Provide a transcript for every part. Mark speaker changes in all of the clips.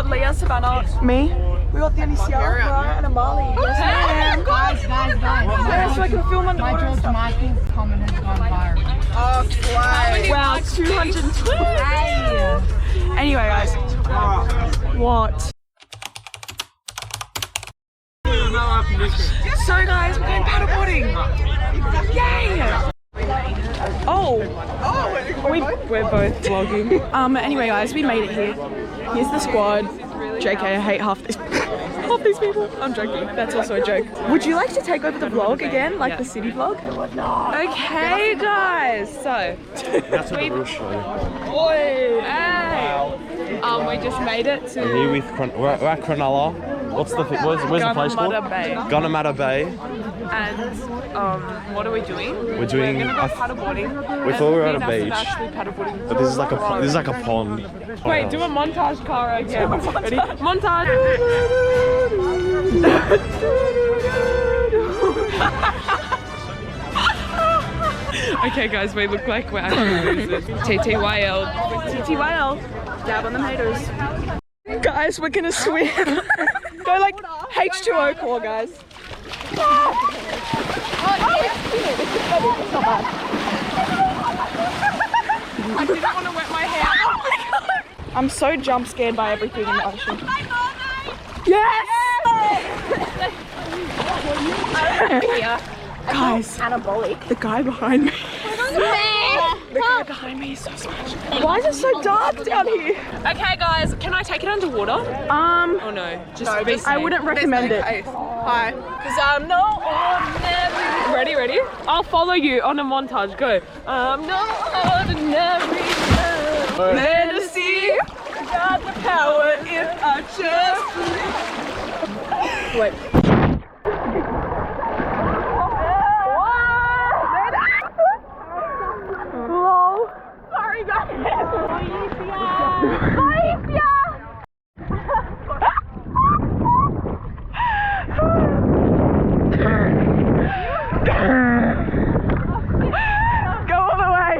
Speaker 1: Leah, Savannah, me. We got the Alicia, Mariah, and Amali. Yes, ma'am.
Speaker 2: Guys.
Speaker 1: Yeah, so I can film underwater.
Speaker 2: My George Michael comment has gone viral.
Speaker 1: Oh, wow, 220. Anyway, guys. What? So, guys, we're going paddleboarding. Yay! Oh, we're both vlogging. Anyway, guys, we made it here. Here's the squad. JK, I hate half these people. I'm joking. That's also a joke. Would you like to take over the vlog again, like the city vlog? Okay, guys. So, we just made it to.
Speaker 3: Are you with? We're at Cronulla. Where's the place called? Gunnamatta Bay.
Speaker 1: And what are we doing?
Speaker 3: We're
Speaker 1: gonna go paddleboarding.
Speaker 3: We thought we were at a beach, but this is like a pond.
Speaker 1: Wait, do a montage, Cara, again. Ready? Montage. Okay, guys, we look like we're actually losers. TTYL. TTYL. Dab on the haters. Guys, we're gonna swim. Go like H2O core, guys. I didn't want to wet my hair. Oh my god! I'm so jump scared by everything in the ocean. Yes! Guys, anabolic. The guy behind me. The guy behind me is so smashed. Why is it so dark down here? Okay, guys, can I take it underwater? Oh no, just be safe. I wouldn't recommend it. Hi. Because I'm no ordinary. Ready? I'll follow you on a montage. Go. I'm no ordinary fantasy. Got the power if I just. Wait. Sorry guys. Go all the way.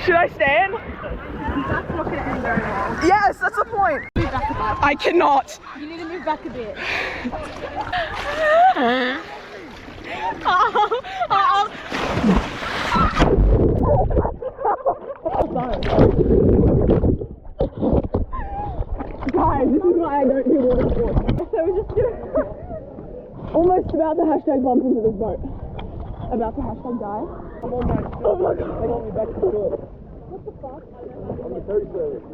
Speaker 1: Should I stand? That's not going to end very well. Yes, that's the point. Move back a bit. I cannot. You need to move back a bit. Guys, this is why I don't do water sports. So we're just almost about to hashtag bump into this boat. About to hashtag die. I'm almost. Oh my god. They want me back to shore. What the fuck? On the ferry service. I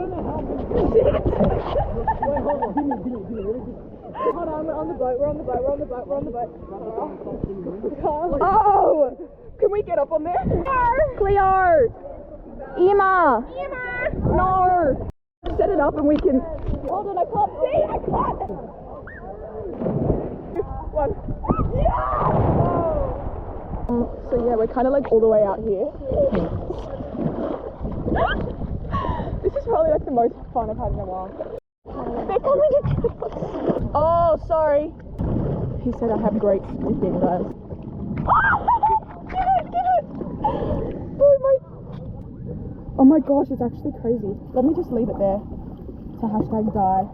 Speaker 1: don't know how I'm going to do it. Wait, hold on. Give me. Hold on, we're on the boat. Oh! Can we get up on there? Cleo! Emma! No! Set it up and we can... Hold on, I can't see! One. Yeah! So yeah, we're kind of like all the way out here. This is probably like the most fun I've had in a while. They're coming to kill us. Oh, sorry. He said I have great sniffing, guys. Get it! Oh my gosh, it's actually crazy. Let me just leave it there to hashtag die.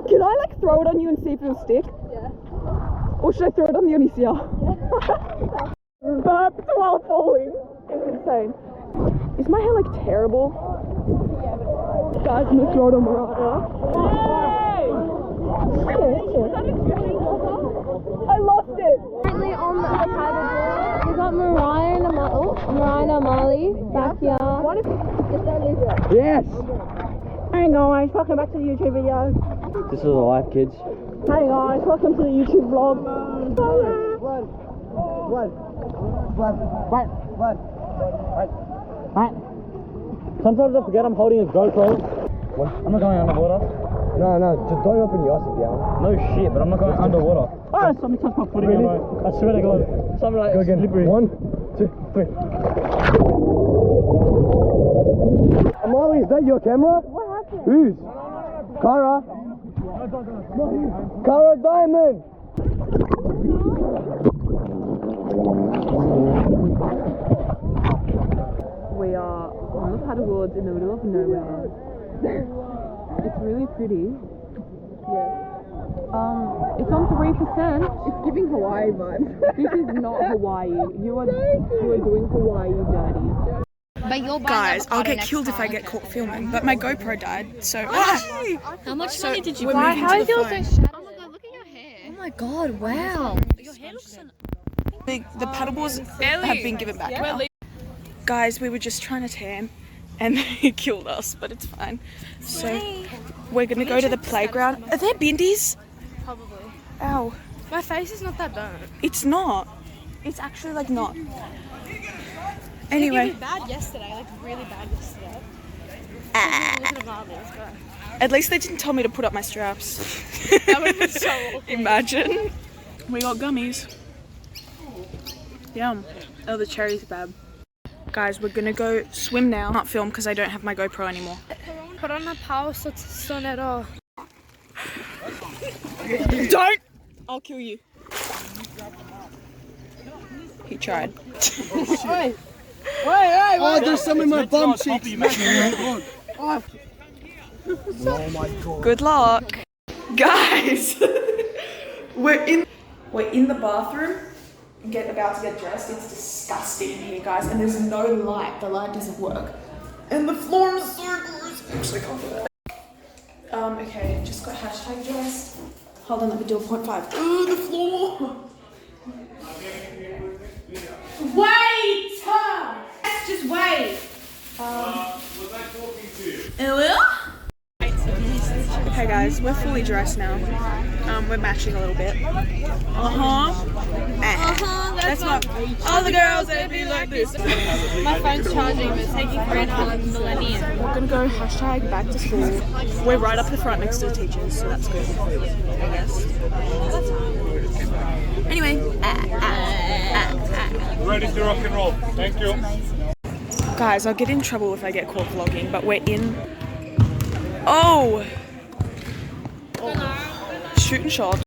Speaker 1: Can I like throw it on you and see if it'll stick? Yeah. Or should I throw it on the Alicia? Yeah. Burped while falling. It's insane. Is my hair like terrible? Yeah, but... Guys, I'm gonna throw it on Mariah. Hey! I lost it!
Speaker 4: Currently on the paddleboard, we got Mariah and Amali back here.
Speaker 3: Yes!
Speaker 1: Hey guys, welcome back to the YouTube video.
Speaker 3: This is alive, kids.
Speaker 1: Hey guys, welcome to the YouTube vlog.
Speaker 3: Right. Sometimes I forget I'm holding a GoPro. What? I'm not going underwater. No, just don't open your eyes again. No shit, but I'm not going underwater.
Speaker 1: Oh, something touched my foot again.
Speaker 3: Really? I swear to God. Something like slippery. 1, 2, 3. Amali, is that your camera?
Speaker 4: What happened?
Speaker 3: Whose? Cara? Cara Diamond!
Speaker 1: We are on the paddleboards in the middle of nowhere. It's really pretty. It's on 3%. It's giving Hawaii vibes. This is not Hawaii. You are doing Hawaii dirty.
Speaker 4: But you'll buy
Speaker 1: Guys, I'll get killed if I get caught filming. But my GoPro died, so.
Speaker 4: How much money did you
Speaker 1: buy?
Speaker 4: How is yours so shallow? Oh my god, look at your hair. Oh my god, wow. Your hair looks so...
Speaker 1: The paddleboards have been given back now. Guys, we were just trying to tan and they killed us, but it's fine. So we're gonna go to the playground. Are there bindies?
Speaker 4: Probably.
Speaker 1: Ow.
Speaker 4: My face is not that burnt.
Speaker 1: It's not. It's actually like not. Anyway.
Speaker 4: It was bad yesterday, like really bad yesterday.
Speaker 1: At least they didn't tell me to put up my straps.
Speaker 4: That would have been so awkward.
Speaker 1: Imagine. We got gummies. Yum. Oh, the cherry's bad. Guys, we're gonna go swim now. Not film because I don't have my GoPro anymore.
Speaker 4: Put on a power sonero.
Speaker 1: Don't! I'll kill you. He tried.
Speaker 5: Oh, there's some in my bum cheeks.
Speaker 1: Good luck. Guys, we're in the bathroom. About to get dressed. It's disgusting in here, guys, and there's no light. The light doesn't work, and the floor is so gross. Actually, I can't do that. Okay, just got hashtag dressed. Hold on, let me do a 0.5. Ooh, the floor. Wait! Let's just wait.
Speaker 6: Was I talking to you?
Speaker 1: Okay, guys, we're fully dressed now. We're matching a little bit. That's not. All the girls that be like this.
Speaker 4: My phone's charging, but it's taking forever on millennium.
Speaker 1: We're gonna go hashtag back to school. We're right up the front next to the teachers, so that's good, I guess. Anyway.
Speaker 6: Ready to rock and roll. Thank you.
Speaker 1: Guys, I'll get in trouble if I get caught vlogging, but we're in. Oh! Shooting shots.